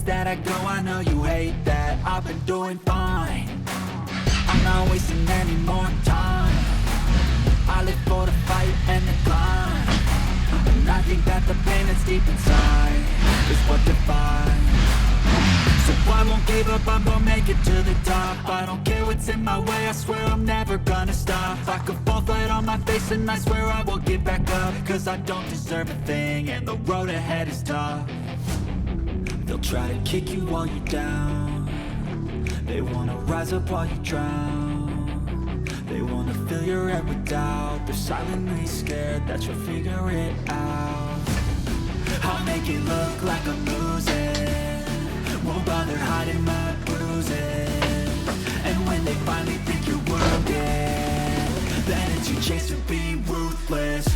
place that I go, I know you hate that. I've been doing fine, I'm not wasting any more time. I live for the fight and the climb, and I think that the pain that's deep inside is what defines. So I won't give up, I'm gonna make it to the top. I don't care what's in my way, I swear I'm never gonna stop. I could fall flat on my face and I swear I will get back up, cause I don't deserve a thing and the road ahead is tough. They'll try to kick you while you're down, they wanna rise up while you drown. They wanna fill your head with doubt, they're silently scared that you'll figure it out. I'll make it look like I'm losing, won't bother hiding my bruises. And when they finally think you're wounded, then it's your chance to be ruthless.